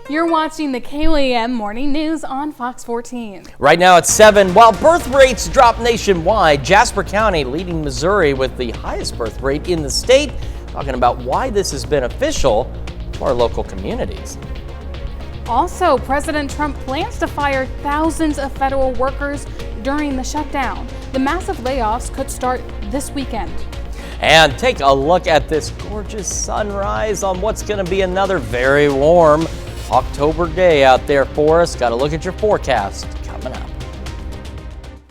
You're watching the KOAM Morning News on Fox 14. Right now it's 7. While birth rates drop nationwide, Jasper County leading Missouri with the highest birth rate in the state. Talking about why this is beneficial to our local communities. Also, President Trump plans to fire thousands of federal workers during the shutdown. The massive layoffs could start this weekend. And take a look at this gorgeous sunrise on what's going to be another very warm October day out there for us. Got to look at your forecast coming up.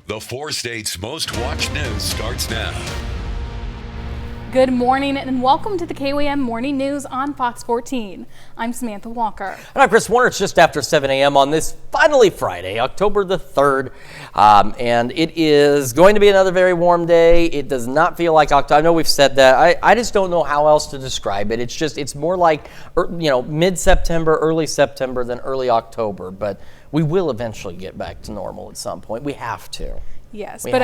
The 4 states' most watched news starts now. Good morning and welcome to the KOAM Morning News on Fox 14. I'm Samantha Walker. And I'm Chris Warner. It's just after 7 a.m. on this finally Friday, October the 3rd. And it is going to be another very warm day. It does not feel like October. I know we've said that. I just don't know how else to describe it. It's more like, mid-September, early September than early October. But we will eventually get back to normal at some point. We have to. Yes, but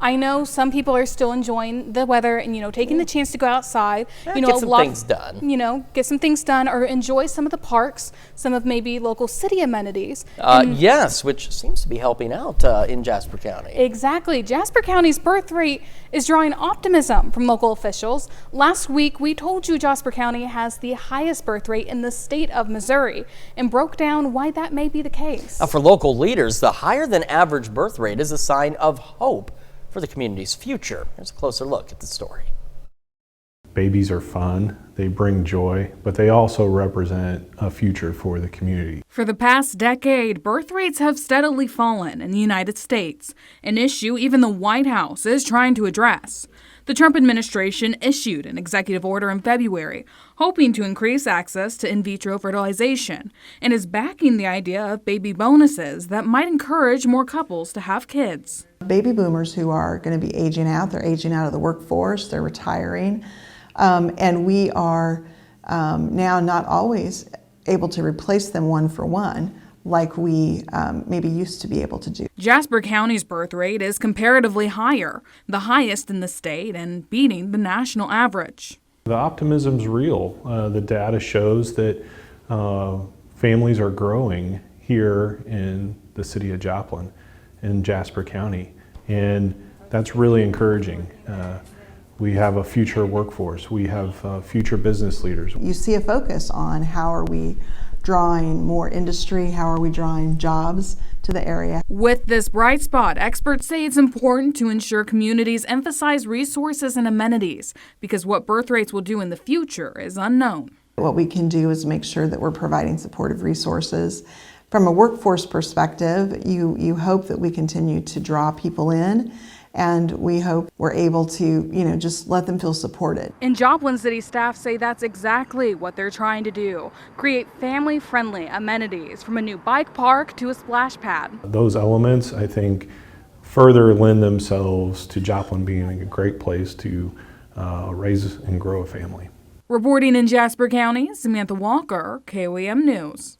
I know some people are still enjoying the weather and, taking the chance to go outside. Get some things done. Get some things done or enjoy some of the parks, some of maybe local city amenities. Yes, which seems to be helping out in Jasper County. Exactly. Jasper County's birth rate is drawing optimism from local officials. Last week, we told you Jasper County has the highest birth rate in the state of Missouri and broke down why that may be the case. For local leaders, the higher than average birth rate is a sign of hope for the community's future. Here's a closer look at the story. Babies are fun, they bring joy, but they also represent a future for the community. For the past decade, birth rates have steadily fallen in the United States, an issue even the White House is trying to address. The Trump administration issued an executive order in February, hoping to increase access to in vitro fertilization, and is backing the idea of baby bonuses that might encourage more couples to have kids. Baby boomers who are going to be aging out, they're aging out of the workforce, they're retiring, and we are now not always able to replace them one for one like we maybe used to be able to do. Jasper County's birth rate is comparatively higher, the highest in the state and beating the national average. The optimism's real. The data shows that families are growing here in the city of Joplin, in Jasper County, and that's really encouraging. We have a future workforce. We have future business leaders. You see a focus on how are we drawing more industry, how are we drawing jobs to the area. With this bright spot, experts say it's important to ensure communities emphasize resources and amenities because what birth rates will do in the future is unknown. What we can do is make sure that we're providing supportive resources. From a workforce perspective, you hope that we continue to draw people in, and we hope we're able to, just let them feel supported. In Joplin City, staff say that's exactly what they're trying to do. Create family-friendly amenities, from a new bike park to a splash pad. Those elements, I think, further lend themselves to Joplin being a great place to raise and grow a family. Reporting in Jasper County, Samantha Walker, KOAM News.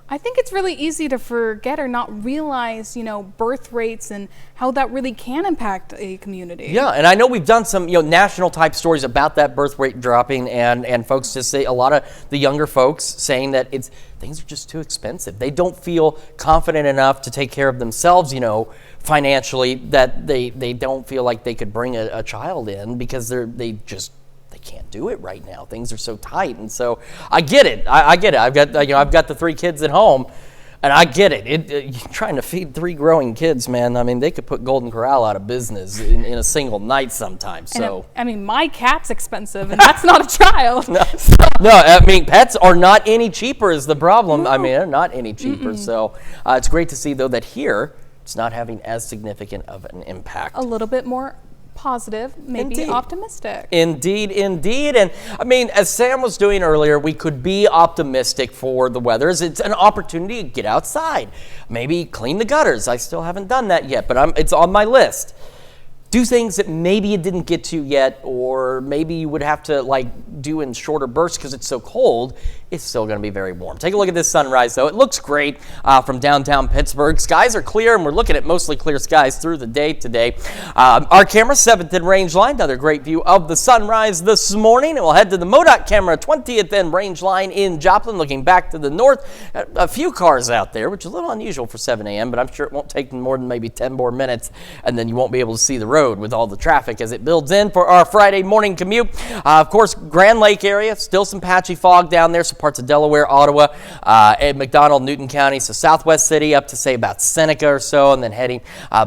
I think it's really easy to forget or not realize, birth rates and how that really can impact a community. Yeah, and I know we've done some, national type stories about that birth rate dropping, and folks just say, a lot of the younger folks saying that things are just too expensive. They don't feel confident enough to take care of themselves, financially, that they don't feel like they could bring a child in because they can't do it right now. Things are so tight, and so I get it. I get it. I've got the 3 kids at home, and I get it. Trying to feed 3 growing kids, man. I mean, they could put Golden Corral out of business in a single night sometimes. So my cat's expensive, and that's not a child. No, pets are not any cheaper is the problem. No. They're not any cheaper. So it's great to see though that here it's not having as significant of an impact. A little bit more positive, maybe Indeed. Optimistic. Indeed. And as Sam was doing earlier, we could be optimistic for the weather. It's an opportunity to get outside, maybe clean the gutters. I still haven't done that yet, but it's on my list. Do things that maybe you didn't get to yet, or maybe you would have to do in shorter bursts because it's so cold it's still going to be very warm. Take a look at this sunrise, though. It looks great from downtown Pittsburgh. Skies are clear, and we're looking at mostly clear skies through the day today. Our camera, 7th and Range Line, another great view of the sunrise this morning. And we'll head to the MoDOT camera, 20th and Range Line in Joplin, looking back to the north. A few cars out there, which is a little unusual for 7 a.m., but I'm sure it won't take more than maybe 10 more minutes, and then you won't be able to see the road with all the traffic as it builds in for our Friday morning commute. Of course, Grand Lake area, still some patchy fog down there, so parts of Delaware, Ottawa, and McDonald, Newton County, so Southwest City up to say about Seneca or so, and then heading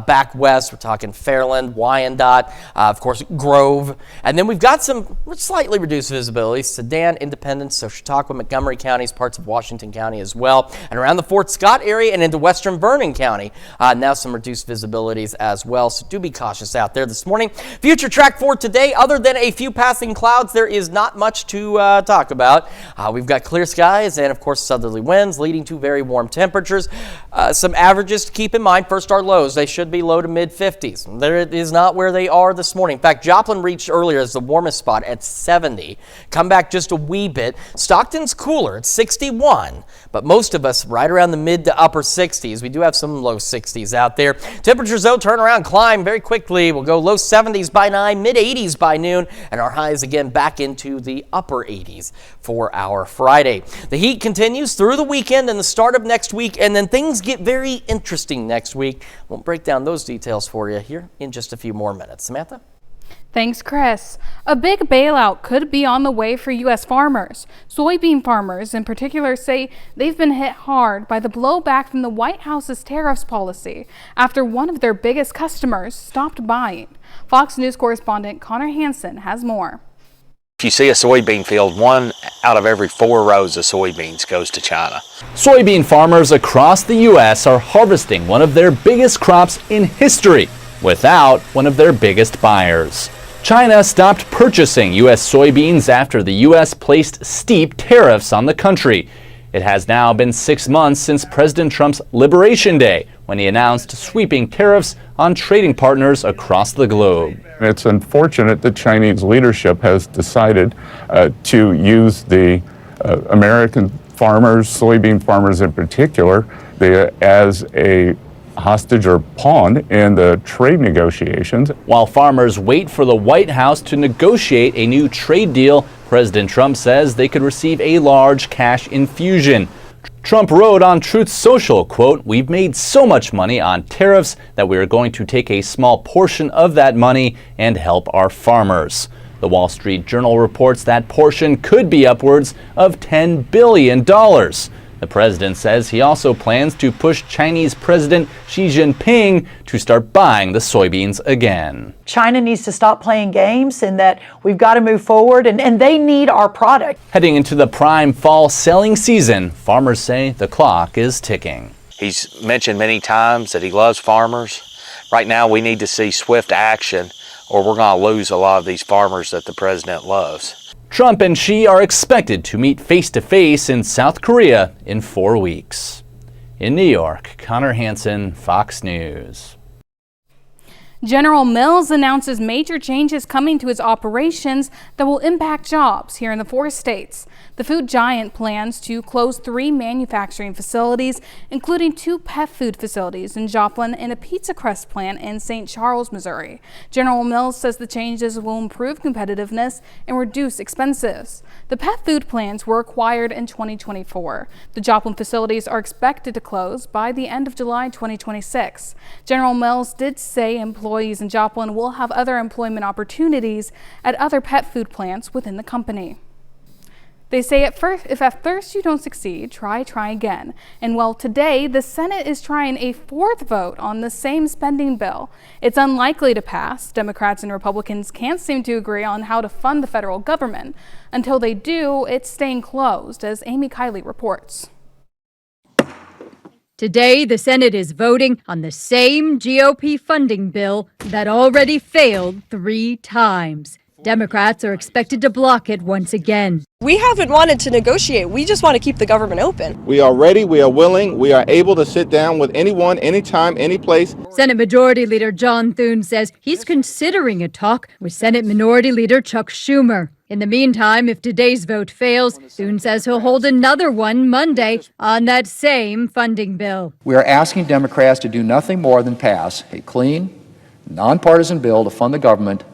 back west, we're talking Fairland, Wyandotte, of course, Grove, and then we've got some slightly reduced visibility, Sedan, Independence, so Chautauqua, Montgomery counties, parts of Washington County as well, and around the Fort Scott area and into western Vernon County, now some reduced visibilities as well, so do be cautious out there this morning. Future track for today, other than a few passing clouds, there is not much to talk about. We've got clear skies and, of course, southerly winds leading to very warm temperatures. Some averages to keep in mind. First, our lows. They should be low to mid-50s. There is not where they are this morning. In fact, Joplin reached earlier as the warmest spot at 70. Come back just a wee bit. Stockton's cooler at 61, but most of us right around the mid to upper 60s. We do have some low 60s out there. Temperatures, though, turn around, climb very quickly. We'll go low 70s by 9, mid 80s by noon, and our highs again back into the upper 80s for our Friday. The heat continues through the weekend and the start of next week, and then things get very interesting next week. We'll break down those details for you here in just a few more minutes. Samantha? Thanks, Chris. A big bailout could be on the way for U.S. farmers. Soybean farmers in particular say they've been hit hard by the blowback from the White House's tariffs policy after one of their biggest customers stopped buying. Fox News correspondent Connor Hansen has more. If you see a soybean field, 1 out of every 4 rows of soybeans goes to China. Soybean farmers across the U.S. are harvesting one of their biggest crops in history without one of their biggest buyers. China stopped purchasing U.S. soybeans after the U.S. placed steep tariffs on the country. It has now been 6 months since President Trump's Liberation Day, when he announced sweeping tariffs on trading partners across the globe. It's unfortunate that Chinese leadership has decided to use the American farmers, soybean farmers in particular, as a hostage or pawn in the trade negotiations. While farmers wait for the White House to negotiate a new trade deal, President Trump says they could receive a large cash infusion. Trump wrote on Truth Social, quote, "We've made so much money on tariffs that we are going to take a small portion of that money and help our farmers." The Wall Street Journal reports that portion could be upwards of $10 billion. The president says he also plans to push Chinese President Xi Jinping to start buying the soybeans again. China needs to stop playing games and that we've got to move forward and they need our product. Heading into the prime fall selling season, farmers say the clock is ticking. He's mentioned many times that he loves farmers. Right now we need to see swift action or we're going to lose a lot of these farmers that the president loves. Trump and Xi are expected to meet face-to-face in South Korea in 4 weeks. In New York, Connor Hansen, Fox News. General Mills announces major changes coming to its operations that will impact jobs here in the 4 states. The food giant plans to close 3 manufacturing facilities, including 2 pet food facilities in Joplin and a pizza crust plant in St. Charles, Missouri. General Mills says the changes will improve competitiveness and reduce expenses. The pet food plants were acquired in 2024. The Joplin facilities are expected to close by the end of July 2026. General Mills did say employees in Joplin will have other employment opportunities at other pet food plants within the company. They say if at first you don't succeed, try again. And well, today the Senate is trying a 4th vote on the same spending bill. It's unlikely to pass. Democrats and Republicans can't seem to agree on how to fund the federal government. Until they do, it's staying closed, as Amy Kiley reports. Today, the Senate is voting on the same GOP funding bill that already failed 3 times. Democrats are expected to block it once again. We haven't wanted to negotiate. We just want to keep the government open. We are ready, we are willing, we are able to sit down with anyone, anytime, any place. Senate Majority Leader John Thune says he's considering a talk with Senate Minority Leader Chuck Schumer. In the meantime, if today's vote fails, Thune says he'll hold another one Monday on that same funding bill. We are asking Democrats to do nothing more than pass a clean, nonpartisan bill to fund the government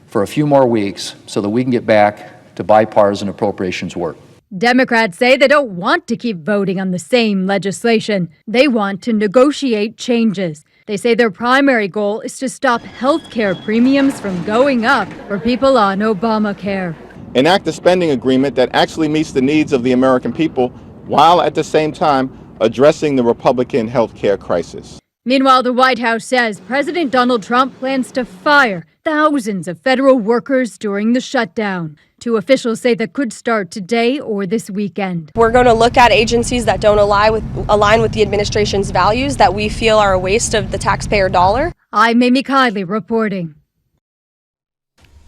for a few more weeks so that we can get back to bipartisan appropriations work. Democrats say they don't want to keep voting on the same legislation. They want to negotiate changes. They say their primary goal is to stop health care premiums from going up for people on Obamacare. Enact a spending agreement that actually meets the needs of the American people while at the same time addressing the Republican health care crisis. Meanwhile, the White House says President Donald Trump plans to fire thousands of federal workers during the shutdown. Two officials say that could start today or this weekend. We're going to look at agencies that don't align with the administration's values that we feel are a waste of the taxpayer dollar. I'm Amy Kiley reporting.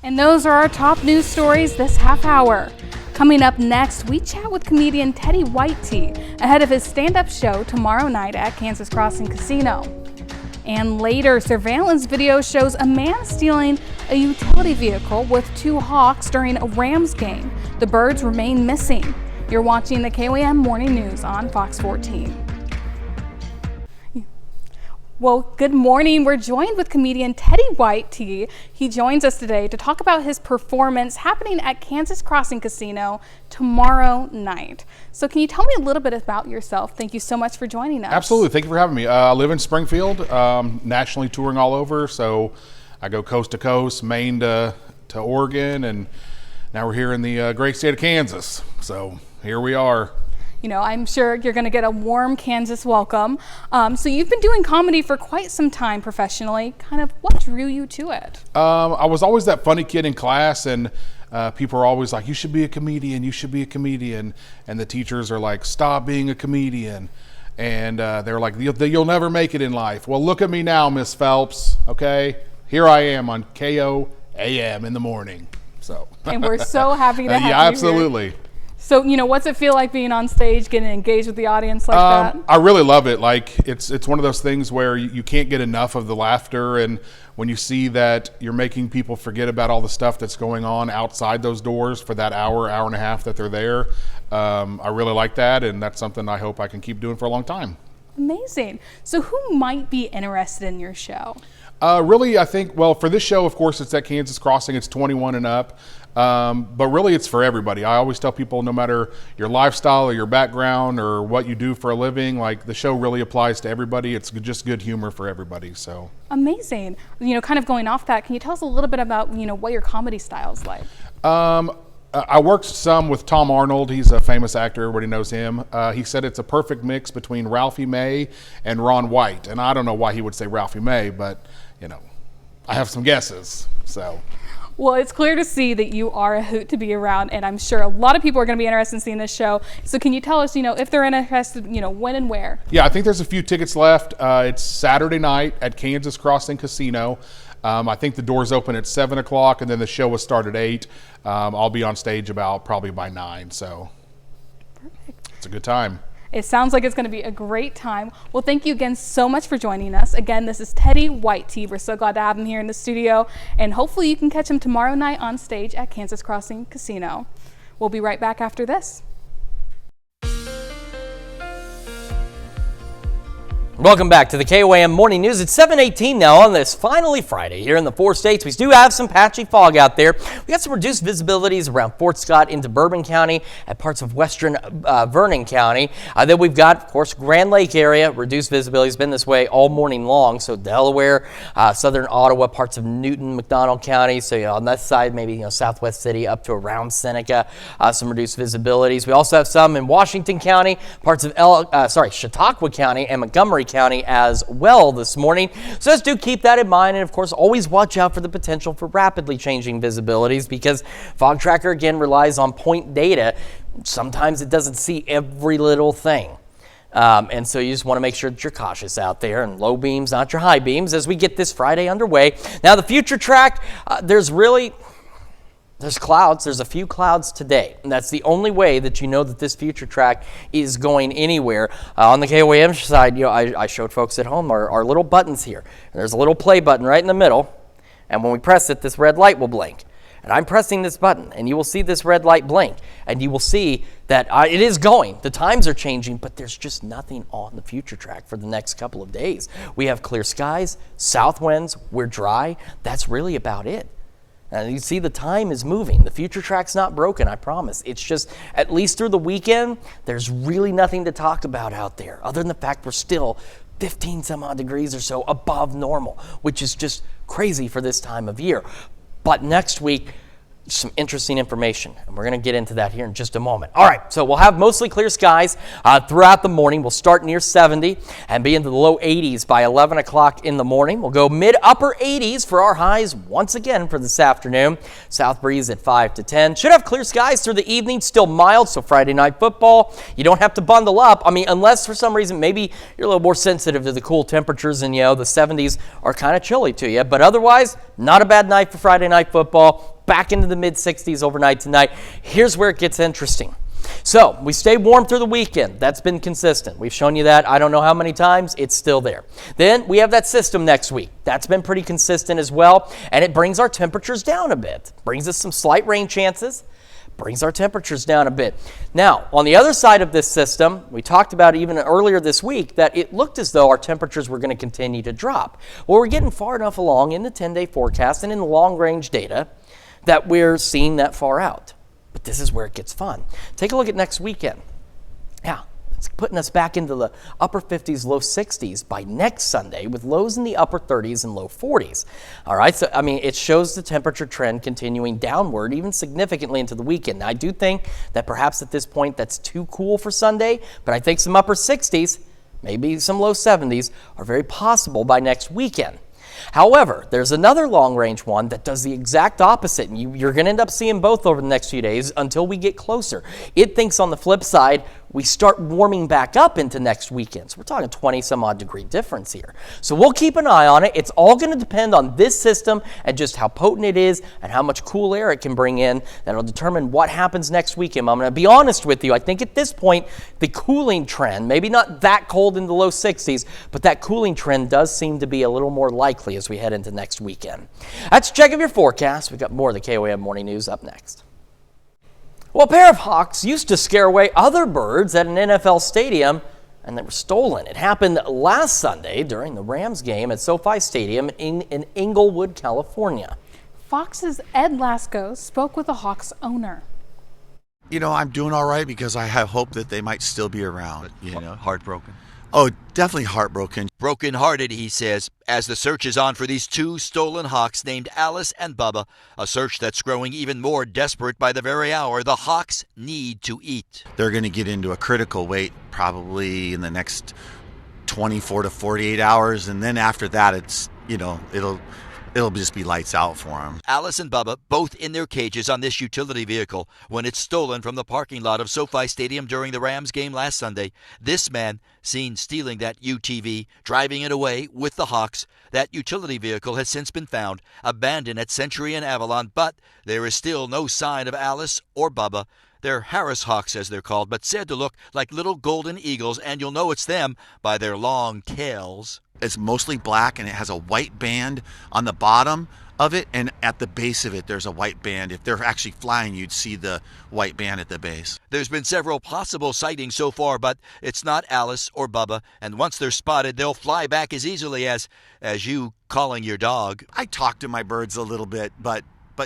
And those are our top news stories this half hour. Coming up next, we chat with comedian Teddy Whitey ahead of his stand-up show tomorrow night at Kansas Crossing Casino. And later, surveillance video shows a man stealing a utility vehicle with two hawks during a Rams game. The birds remain missing. You're watching the KOAM Morning News on Fox 14. Well, good morning. We're joined with comedian Teddy Whitey. He joins us today to talk about his performance happening at Kansas Crossing Casino tomorrow night. So can you tell me a little bit about yourself? Thank you so much for joining us. Absolutely. Thank you for having me. I live in Springfield, nationally touring all over. So I go coast to coast, Maine to Oregon, and now we're here in the great state of Kansas. So here we are. You know, I'm sure you're going to get a warm Kansas welcome. So you've been doing comedy for quite some time professionally. Kind of what drew you to it? I was always that funny kid in class, and people are always like, you should be a comedian, you should be a comedian. And the teachers are like, stop being a comedian. And they're like, you'll never make it in life. Well, look at me now, Miss Phelps, okay? Here I am on KOAM in the morning. So. And we're so happy to have you Yeah, absolutely. Here. So, you know, what's it feel like being on stage, getting engaged with the audience like that? I really love it. Like, it's one of those things where you can't get enough of the laughter, and when you see that you're making people forget about all the stuff that's going on outside those doors for that hour and a half that they're there, I really like that, and that's something I hope I can keep doing for a long time. Amazing. So who might be interested in your show? Really, I think, well, for this show, of course, it's at Kansas Crossing. It's 21 and up. But really, it's for everybody. I always tell people, no matter your lifestyle or your background or what you do for a living, like, the show really applies to everybody. It's just good humor for everybody. So amazing. You know, kind of going off that, can you tell us a little bit about, you know, what your comedy style is like? I worked some with Tom Arnold. He's a famous actor. Everybody knows him. He said it's a perfect mix between Ralphie May and Ron White. And I don't know why he would say Ralphie May, but, you know, I have some guesses. So. Well, it's clear to see that you are a hoot to be around, and I'm sure a lot of people are going to be interested in seeing this show. So can you tell us, you know, if they're interested, you know, when and where? Yeah, I think there's a few tickets left. It's Saturday night at Kansas Crossing Casino. I think the doors open at 7 o'clock, and then the show will start at 8. I'll be on stage probably by 9, so perfect. It's a good time. It sounds like it's going to be a great time. Well, thank you again so much for joining us. Again, this is Teddy Whitey. We're so glad to have him here in the studio, and hopefully you can catch him tomorrow night on stage at Kansas Crossing Casino. We'll be right back after this. Welcome back to the KOAM Morning News. It's 7:18 now on this finally Friday here in the 4 states. We do have some patchy fog out there. We got some reduced visibilities around Fort Scott into Bourbon County and parts of western Vernon County. Then we've got, of course, Grand Lake area. Reduced visibility has been this way all morning long. So Delaware, southern Ottawa, parts of Newton, McDonald County. So, you know, on that side, maybe, you know, Southwest City up to around Seneca, some reduced visibilities. We also have some in Washington County, parts of Chautauqua County and Montgomery County as well this morning. So just do keep that in mind, and of course always watch out for the potential for rapidly changing visibilities, because Fog Tracker again relies on point data. Sometimes it doesn't see every little thing. And so you just want to make sure that you're cautious out there, and low beams, not your high beams, as we get this Friday underway. Now the future track, there's clouds. There's a few clouds today. And that's the only way that you know that this future track is going anywhere. On the KOAM side, you know, I showed folks at home our little buttons here. There's a little play button right in the middle. And when we press it, this red light will blink. and I'm pressing this button, and you will see this red light blink, and you will see that it is going. The times are changing, but there's just nothing on the future track for the next couple of days. We have clear skies, south winds, we're dry. That's really about it. And you see the time is moving. The future track's not broken, I promise. It's just, at least through the weekend, there's really nothing to talk about out there, other than the fact we're still 15 some odd degrees or so above normal, which is just crazy for this time of year. But next week, some interesting information, and we're going to get into that here in just a moment. All right, so we'll have mostly clear skies throughout the morning. We'll start near 70 and be into the low 80s by 11 o'clock in the morning. We'll go mid-upper 80s for our highs once again for this afternoon. South breeze at 5 to 10. Should have clear skies through the evening, still mild, so Friday night football, you don't have to bundle up. I mean, unless for some reason maybe you're a little more sensitive to the cool temperatures and, the 70s are kind of chilly to you. But otherwise, not a bad night for Friday night football. Back into the mid-60s overnight tonight. Here's where it gets interesting. So we stay warm through the weekend. That's been consistent. We've shown you that I don't know how many times. It's still there. Then we have that system next week. That's been pretty consistent as well, and it brings our temperatures down a bit. Brings us some slight rain chances. Brings our temperatures down a bit. Now, on the other side of this system, we talked about even earlier this week that it looked as though our temperatures were going to continue to drop. Well, we're getting far enough along in the 10-day forecast and in the long-range data that we're seeing that far out. But this is where it gets fun. Take a look at next weekend. Yeah, it's putting us back into the upper 50s, low 60s by next Sunday with lows in the upper 30s and low 40s. All right, so I mean, it shows the temperature trend continuing downward even significantly into the weekend. Now, I do think that perhaps at this point that's too cool for Sunday, but I think some upper 60s, maybe some low 70s are very possible by next weekend. However, there's another long-range one that does the exact opposite, and you're going to end up seeing both over the next few days until we get closer. It thinks on the flip side, we start warming back up into next weekend. So we're talking 20-some-odd degree difference here. So we'll keep an eye on it. It's all going to depend on this system and just how potent it is and how much cool air it can bring in. That'll determine what happens next weekend. I'm going to be honest with you. I think at this point, the cooling trend, maybe not that cold in the low 60s, but that cooling trend does seem to be a little more likely as we head into next weekend. That's a check of your forecast. We've got more of the KOAM Morning News up next. Well, a pair of hawks used to scare away other birds at an NFL stadium, and they were stolen. It happened last Sunday during the Rams game at SoFi Stadium in Inglewood, California. Fox's Ed Lasco spoke with the Hawks owner. You know, I'm doing all right because I have hope that they might still be around. Heartbroken? Oh, definitely heartbroken. Broken-hearted, he says, as the search is on for these two stolen hawks named Alice and Bubba, a search that's growing even more desperate by the very hour. The hawks need to eat. They're going to get into a critical weight probably in the next 24 to 48 hours, and then after that, it's, it'll just be lights out for them. Alice and Bubba, both in their cages on this utility vehicle when it's stolen from the parking lot of SoFi Stadium during the Rams game last Sunday. This man seen stealing that UTV, driving it away with the hawks. That utility vehicle has since been found, abandoned at Century and Avalon, but there is still no sign of Alice or Bubba. They're Harris hawks, as they're called, but said to look like little golden eagles, and you'll know it's them by their long tails. It's mostly black, and it has a white band on the bottom of it, and at the base of it there's a white band. If they're actually flying, you'd see the white band at the base. There's been several possible sightings so far, but it's not Alice or Bubba, and once they're spotted, they'll fly back as easily as you calling your dog. I talk to my birds a little bit, but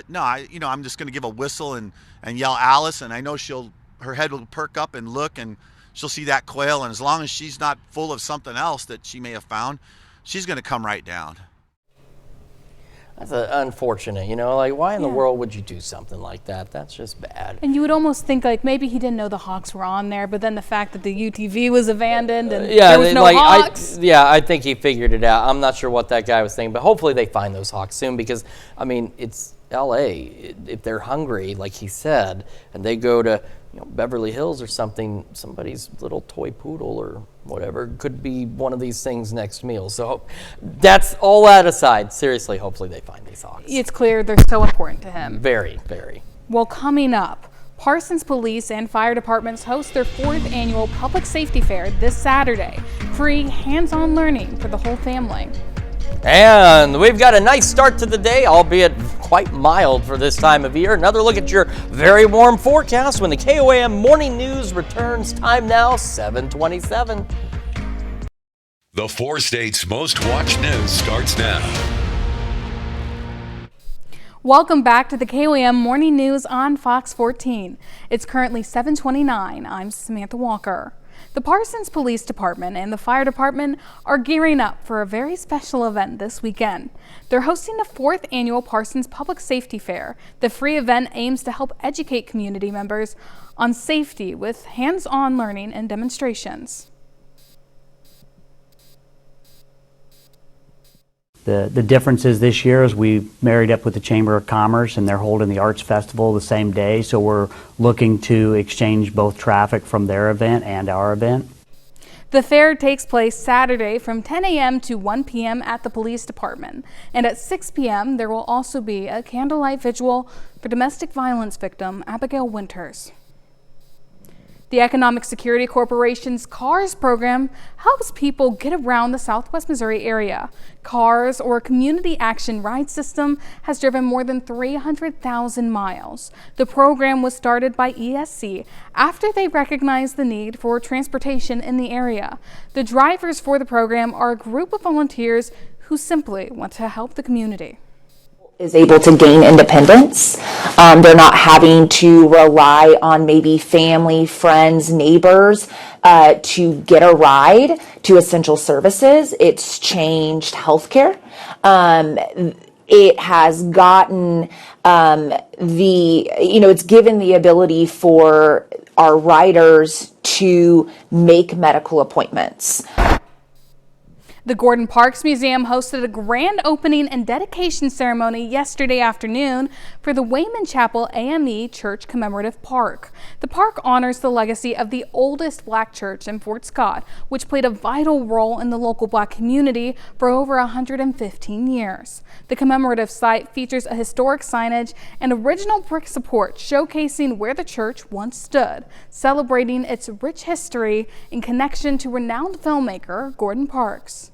no, I'm just going to give a whistle and yell Alice, and I know her head will perk up and look, and she'll see that quail, and as long as she's not full of something else that she may have found, she's going to come right down. That's unfortunate, why in the world would you do something like that? That's just bad. And you would almost think maybe he didn't know the hawks were on there, but then the fact that the UTV was abandoned and there was no hawks. I think he figured it out. I'm not sure what that guy was thinking, but hopefully they find those hawks soon because, it's L.A. If they're hungry, like he said, and they go to Beverly Hills or something, somebody's little toy poodle or whatever could be one of these things next meal. So that's all that aside. Seriously, hopefully they find these hawks. It's clear they're so important to him. Very, very. Well, coming up, Parsons Police and Fire Departments host their 4th annual Public Safety Fair this Saturday. Free hands-on learning for the whole family. And we've got a nice start to the day, albeit quite mild for this time of year. Another look at your very warm forecast when the KOAM Morning News returns. Time now, 7:27. The 4 states' most watched news starts now. Welcome back to the KOAM Morning News on Fox 14. It's currently 7:29. I'm Samantha Walker. The Parsons Police Department and the Fire Department are gearing up for a very special event this weekend. They're hosting the 4th annual Parsons Public Safety Fair. The free event aims to help educate community members on safety with hands-on learning and demonstrations. The difference is this year is we married up with the Chamber of Commerce and they're holding the Arts Festival the same day, so we're looking to exchange both traffic from their event and our event. The fair takes place Saturday from 10 a.m. to 1 p.m. at the police department. And at 6 p.m. there will also be a candlelight vigil for domestic violence victim Abigail Winters. The Economic Security Corporation's CARS program helps people get around the Southwest Missouri area. CARS, or Community Action Ride System, has driven more than 300,000 miles. The program was started by ESC after they recognized the need for transportation in the area. The drivers for the program are a group of volunteers who simply want to help the community. Is able to gain independence. They're not having to rely on maybe family, friends, neighbors to get a ride to essential services. It's changed healthcare. It has gotten it's given the ability for our riders to make medical appointments. The Gordon Parks Museum hosted a grand opening and dedication ceremony yesterday afternoon for the Wayman Chapel AME Church Commemorative Park. The park honors the legacy of the oldest black church in Fort Scott, which played a vital role in the local black community for over 115 years. The commemorative site features a historic signage and original brick support showcasing where the church once stood, celebrating its rich history in connection to renowned filmmaker Gordon Parks.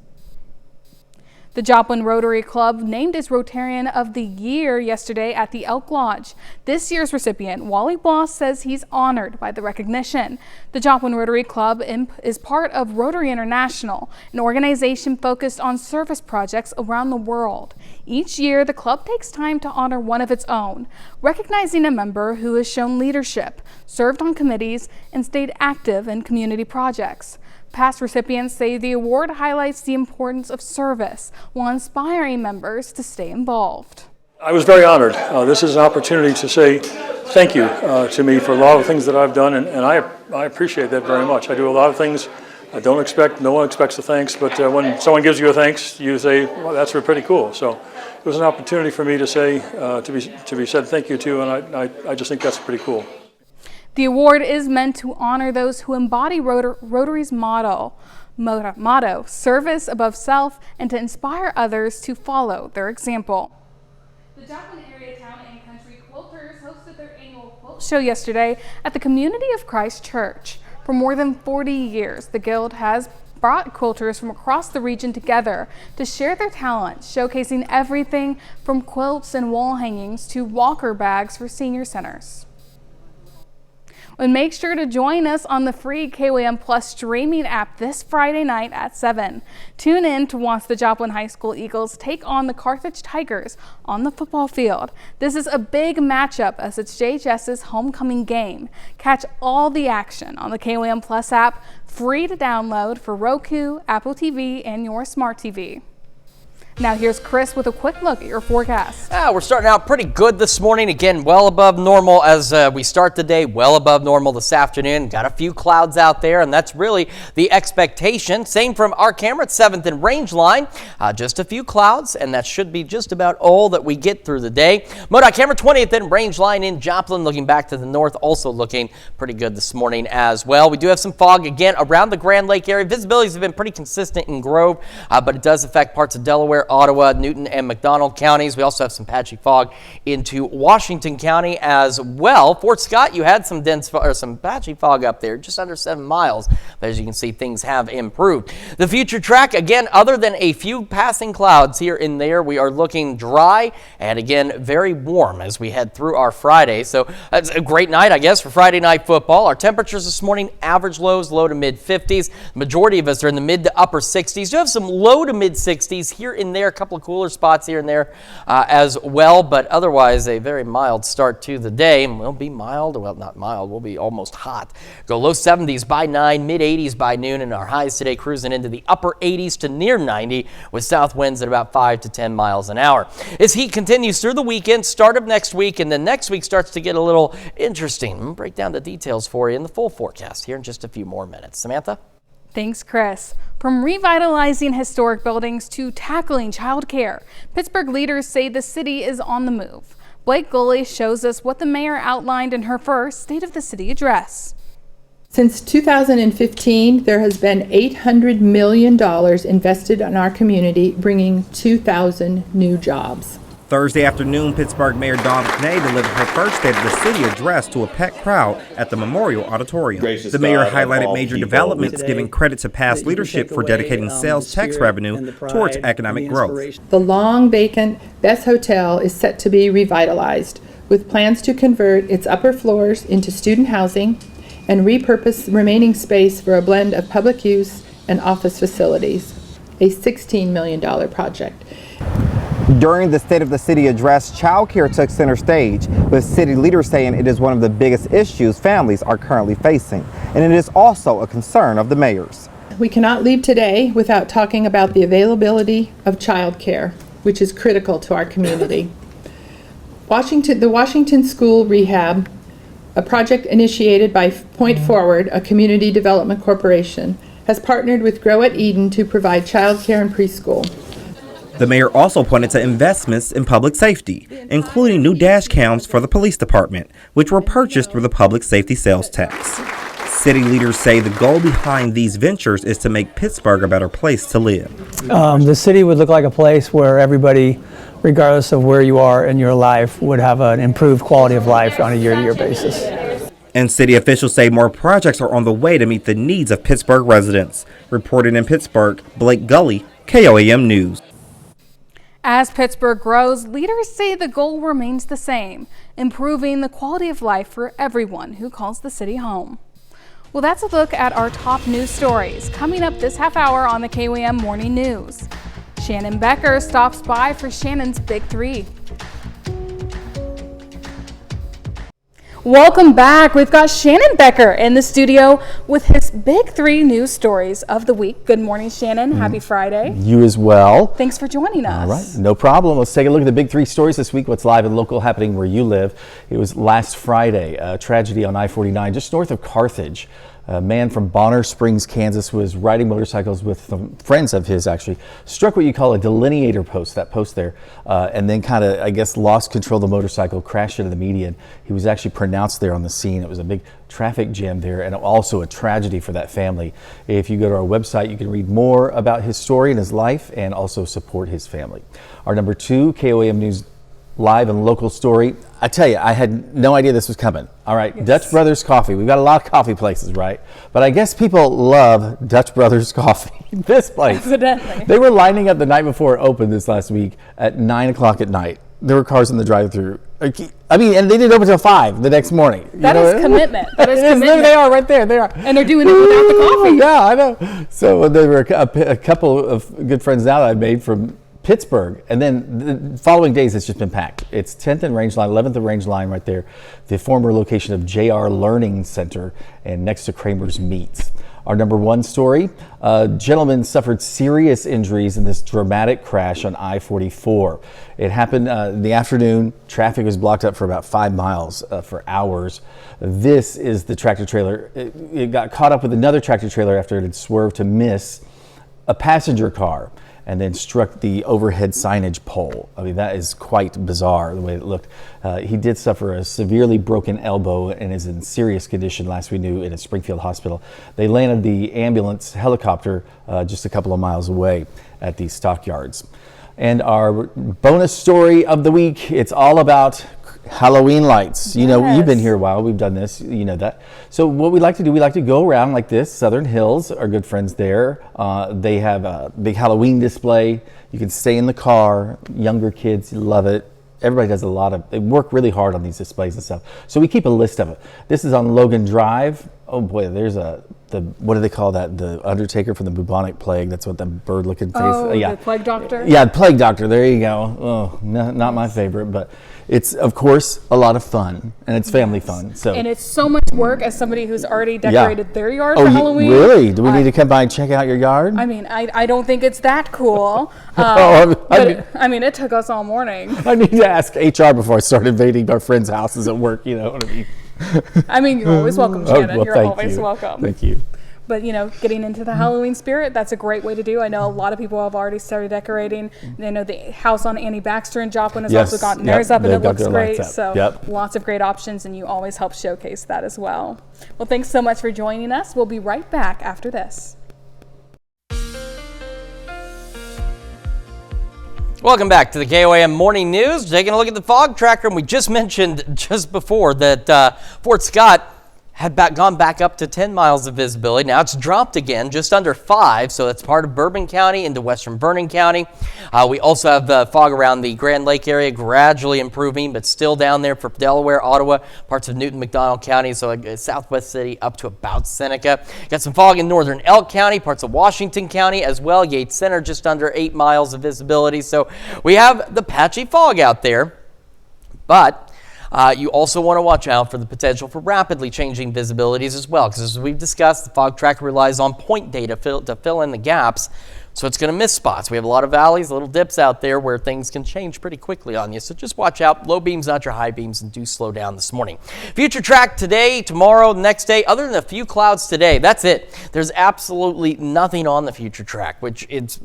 The Joplin Rotary Club named its Rotarian of the Year yesterday at the Elk Lodge. This year's recipient, Wally Bloss, says he's honored by the recognition. The Joplin Rotary Club is part of Rotary International, an organization focused on service projects around the world. Each year, the club takes time to honor one of its own, recognizing a member who has shown leadership, served on committees, and stayed active in community projects. Past recipients say the award highlights the importance of service while inspiring members to stay involved. I was very honored. This is an opportunity to say thank you to me for a lot of things that I've done, and I appreciate that very much. I do a lot of things I don't expect, no one expects a thanks, but when someone gives you a thanks, you say, well, that's pretty cool. So it was an opportunity for me to say, to be said thank you to, and I just think that's pretty cool. The award is meant to honor those who embody Rotary's motto, service above self, and to inspire others to follow their example. The Joplin Area Town and Country Quilters hosted their annual quilt show yesterday at the Community of Christ Church. For more than 40 years, the Guild has brought quilters from across the region together to share their talents, showcasing everything from quilts and wall hangings to walker bags for senior centers. And make sure to join us on the free KOAM Plus streaming app this Friday night at 7. Tune in to watch the Joplin High School Eagles take on the Carthage Tigers on the football field. This is a big matchup as it's JHS's homecoming game. Catch all the action on the KOAM Plus app, free to download for Roku, Apple TV, and your smart TV. Now here's Chris with a quick look at your forecast. We're starting out pretty good this morning. Again, well above normal as we start the day, well above normal this afternoon. Got a few clouds out there, and that's really the expectation. Same from our camera at 7th and Range Line. Just a few clouds, and that should be just about all that we get through the day. MoDOT camera 20th and Range Line in Joplin, looking back to the north, also looking pretty good this morning as well. We do have some fog again around the Grand Lake area. Visibilities have been pretty consistent in Grove, but it does affect parts of Delaware, Ottawa, Newton, and McDonald counties. We also have some patchy fog into Washington County as well. Fort Scott, you had some some patchy fog up there, just under 7 miles. But as you can see, things have improved. The future track, again, other than a few passing clouds here and there, we are looking dry and again very warm as we head through our Friday. So that's a great night, I guess, for Friday night football. Our temperatures this morning, average lows, low to mid 50s. The majority of us are in the mid to upper 60s. You have some low to mid 60s here and there, a couple of cooler spots here and there as well, but otherwise a very mild start to the day. We'll be mild, well, not mild, we'll be almost hot. Go low 70s by 9, mid 80s by noon, and our highs today cruising into the upper 80s to near 90 with south winds at about 5 to 10 miles an hour. As heat continues through the weekend, start of next week, and then next week starts to get a little interesting. We'll break down the details for you in the full forecast here in just a few more minutes. Samantha? Thanks, Chris. From revitalizing historic buildings to tackling childcare, Pittsburgh leaders say the city is on the move. Blake Gulley shows us what the mayor outlined in her first State of the City address. Since 2015, there has been $800 million invested in our community, bringing 2,000 new jobs. Thursday afternoon, Pittsburgh Mayor Dawn McNay delivered her first State of the City address to a packed crowd at the Memorial Auditorium. The mayor highlighted major developments, giving credit to past leadership for dedicating sales tax revenue towards economic growth. The long vacant Best Hotel is set to be revitalized, with plans to convert its upper floors into student housing and repurpose remaining space for a blend of public use and office facilities, a $16 million project. During the State of the City address, child care took center stage, with city leaders saying it is one of the biggest issues families are currently facing, and it is also a concern of the mayor's. We cannot leave today without talking about the availability of child care, which is critical to our community. The Washington School Rehab, a project initiated by Point Forward, a community development corporation, has partnered with Grow at Eden to provide child care and preschool. The mayor also pointed to investments in public safety, including new dash cams for the police department, which were purchased through the public safety sales tax. City leaders say the goal behind these ventures is to make Pittsburgh a better place to live. The city would look like a place where everybody, regardless of where you are in your life, would have an improved quality of life on a year-to-year basis. And city officials say more projects are on the way to meet the needs of Pittsburgh residents. Reporting in Pittsburgh, Blake Gulley, KOAM News. As Pittsburgh grows, leaders say the goal remains the same, improving the quality of life for everyone who calls the city home. Well, that's a look at our top news stories coming up this half hour on the KOAM Morning News. Shannon Becker stops by for Shannon's Big Three. Welcome back. We've got Shannon Becker in the studio with his Big Three news stories of the week. Good morning, Shannon. Happy Friday. You as well. Thanks for joining us. All right, no problem. Let's take a look at the Big Three stories this week. What's live and local happening where you live. It was last Friday, a tragedy on I-49 just north of Carthage. A man from Bonner Springs, Kansas, was riding motorcycles with some friends of his, actually, struck what you call a delineator post, that post there, and then kind of, I guess, lost control of the motorcycle, crashed into the median. He was actually pronounced there on the scene. It was a big traffic jam there, and also a tragedy for that family. If you go to our website, you can read more about his story and his life, and also support his family. Our number 2, KOAM News live and local story. I tell you, I had no idea this was coming. All right, yes. Dutch Brothers Coffee. We've got a lot of coffee places, right? But I guess people love Dutch Brothers Coffee. This place. Evidently. They were lining up the night before it opened this last week at 9 o'clock at night. There were cars in the drive-thru. I mean, and they didn't open until 5 the next morning. That is commitment. That is commitment. They are right there. They are. And they're doing it without the coffee. Yeah, I know. So there were a couple of good friends now that I made from Pittsburgh, and then the following days it's just been packed. It's 10th and Range Line, 11th and Range Line right there, the former location of JR Learning Center and next to Kramer's Meats. Our number 1 story, a gentleman suffered serious injuries in this dramatic crash on I-44. It happened in the afternoon. Traffic was blocked up for about 5 miles for hours. This is the tractor trailer. It got caught up with another tractor trailer after it had swerved to miss a passenger car and then struck the overhead signage pole. I mean, that is quite bizarre the way it looked. He did suffer a severely broken elbow and is in serious condition, last we knew, in a Springfield hospital. They landed the ambulance helicopter just a couple of miles away at the stockyards. And our bonus story of the week, it's all about Halloween lights. You know, you've been here a while. We've done this. You know that. So what we like to do, we like to go around like this. Southern Hills, our good friends there, they have a big Halloween display. You can stay in the car. Younger kids love it. Everybody does they work really hard on these displays and stuff. So we keep a list of it. This is on Logan Drive. Oh boy, there's what do they call that? The Undertaker from the bubonic plague. That's what the bird looking face. Oh, the plague doctor? Yeah, plague doctor. There you go. Oh, not my favorite, but it's of course a lot of fun and it's family fun. So and it's so much work as somebody who's already decorated their yard for Halloween. Really? Do we need to come by and check out your yard? I mean, I don't think it's that cool. I mean, it took us all morning. I need to ask HR before I start invading our friends' houses at work. You know what I mean? I mean, you're always welcome, Shannon. You're always welcome. Thank you. But, you know, getting into the Halloween spirit, that's a great way to do. I know a lot of people have already started decorating. They know the house on Annie Baxter and Joplin has also gotten theirs up, and it looks great. So lots of great options, and you always help showcase that as well. Well, thanks so much for joining us. We'll be right back after this. Welcome back to the KOAM Morning News. Taking a look at the fog tracker, and we just mentioned just before that Fort Scott had gone back up to 10 miles of visibility. Now it's dropped again, just under 5, so that's part of Bourbon County into western Vernon County. We also have fog around the Grand Lake area, gradually improving, but still down there for Delaware, Ottawa, parts of Newton, McDonald County, so Southwest City up to about Seneca. Got some fog in northern Elk County, parts of Washington County as well. Yates Center just under 8 miles of visibility, so we have the patchy fog out there, but you also want to watch out for the potential for rapidly changing visibilities as well, because as we've discussed, the fog tracker relies on point data to fill in the gaps, so it's going to miss spots. We have a lot of valleys, little dips out there where things can change pretty quickly on you, so just watch out. Low beams, not your high beams, and do slow down this morning. Future track today, tomorrow, next day, other than a few clouds today, that's it. There's absolutely nothing on the future track, which it's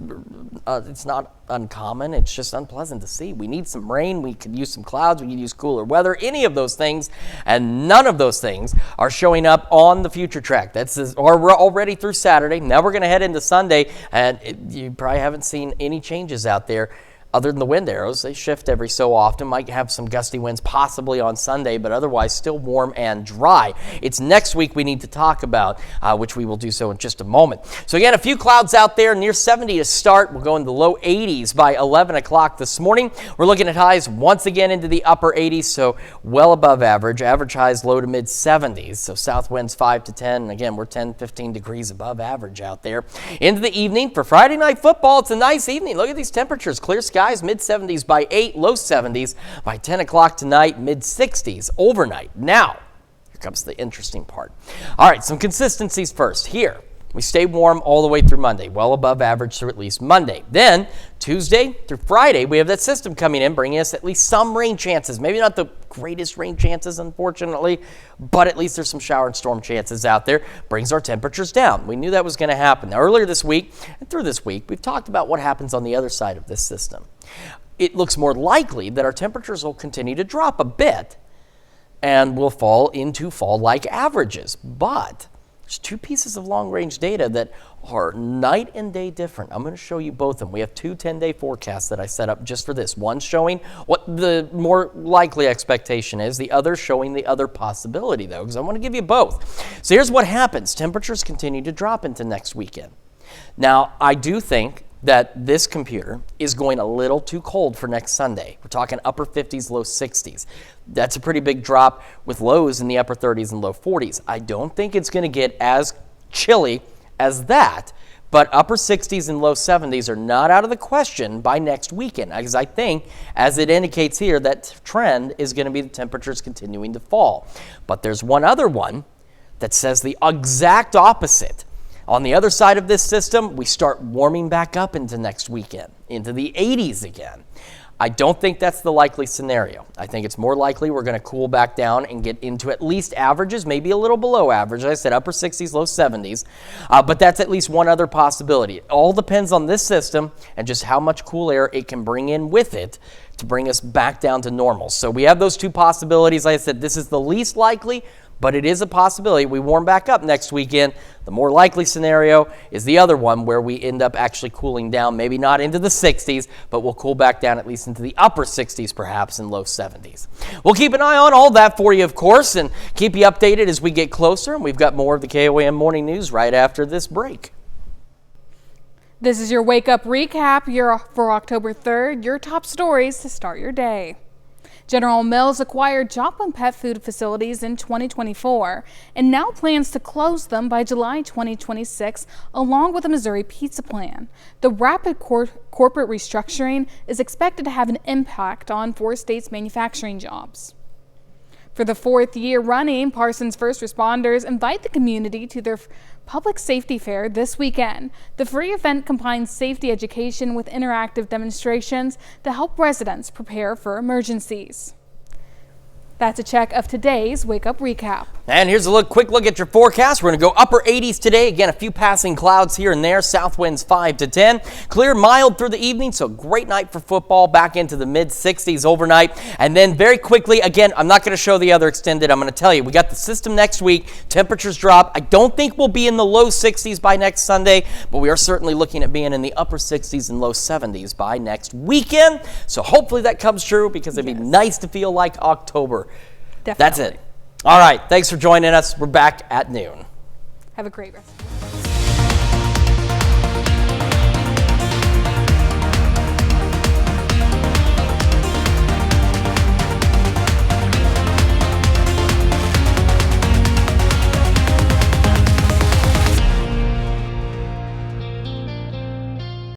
not uncommon. It's just unpleasant to see. We need some rain. We could use some clouds. We could use cooler weather, any of those things, and none of those things are showing up on the future track. We're already through Saturday. Now we're going to head into Sunday, and you probably haven't seen any changes out there. Other than the wind arrows, they shift every so often. Might have some gusty winds possibly on Sunday, but otherwise still warm and dry. It's next week we need to talk about, which we will do so in just a moment. So again, a few clouds out there, near 70 to start. We'll go into the low 80s by 11 o'clock this morning. We're looking at highs once again into the upper 80s, so well above average. Average highs low to mid 70s, so south winds 5 to 10. And again, we're 10, 15 degrees above average out there. Into the evening for Friday night football, it's a nice evening. Look at these temperatures. Clear skies, mid-70s by 8, low 70s by 10 o'clock tonight, mid-60s overnight. Now, here comes the interesting part. All right, some consistencies first. Here, we stay warm all the way through Monday, well above average through at least Monday. Then, Tuesday through Friday, we have that system coming in, bringing us at least some rain chances. Maybe not the greatest rain chances, unfortunately, but at least there's some shower and storm chances out there. Brings our temperatures down. We knew that was going to happen. Now, earlier this week and through this week, we've talked about what happens on the other side of this system. It looks more likely that our temperatures will continue to drop a bit and will fall into fall-like averages. But there's two pieces of long-range data that are night and day different. I'm going to show you both of them. We have two 10-day forecasts that I set up just for this. One showing what the more likely expectation is, the other showing the other possibility, though, because I want to give you both. So here's what happens. Temperatures continue to drop into next weekend. Now, I do think that this computer is going a little too cold for next Sunday. We're talking upper 50s, low 60s. That's a pretty big drop with lows in the upper 30s and low 40s. I don't think it's going to get as chilly as that, but upper 60s and low 70s are not out of the question by next weekend, because I think, as it indicates here, that trend is going to be the temperatures continuing to fall. But there's one other one that says the exact opposite. On the other side of this system, we start warming back up into next weekend, into the 80s again. I don't think that's the likely scenario. I think it's more likely we're going to cool back down and get into at least averages, maybe a little below average. As I said, upper 60s, low 70s. But that's at least one other possibility. It all depends on this system and just how much cool air it can bring in with it to bring us back down to normal. So we have those two possibilities. Like I said, this is the least likely, but it is a possibility. We warm back up next weekend. The more likely scenario is the other one where we end up actually cooling down, maybe not into the 60s, but we'll cool back down at least into the upper 60s perhaps and low 70s. We'll keep an eye on all that for you, of course, and keep you updated as we get closer. And we've got more of the KOAM Morning News right after this break. This is your Wake Up Recap for October 3rd, your top stories to start your day. General Mills acquired Joplin pet food facilities in 2024 and now plans to close them by July 2026 along with a Missouri pizza plan. The rapid corporate restructuring is expected to have an impact on 4 states' manufacturing jobs. For the 4th year running, Parsons first responders invite the community to their public safety fair this weekend. The free event combines safety education with interactive demonstrations to help residents prepare for emergencies. That's a check of today's Wake Up Recap. And here's a quick look at your forecast. We're going to go upper 80s today. Again, a few passing clouds here and there. South winds 5 to 10. Clear, mild through the evening, so great night for football. Back into the mid-60s overnight. And then very quickly, again, I'm not going to show the other extended. I'm going to tell you, we got the system next week. Temperatures drop. I don't think we'll be in the low 60s by next Sunday, but we are certainly looking at being in the upper 60s and low 70s by next weekend. So hopefully that comes true because it'd be nice to feel like October. Definitely. That's it. All right. Thanks for joining us. We're back at noon. Have a great rest.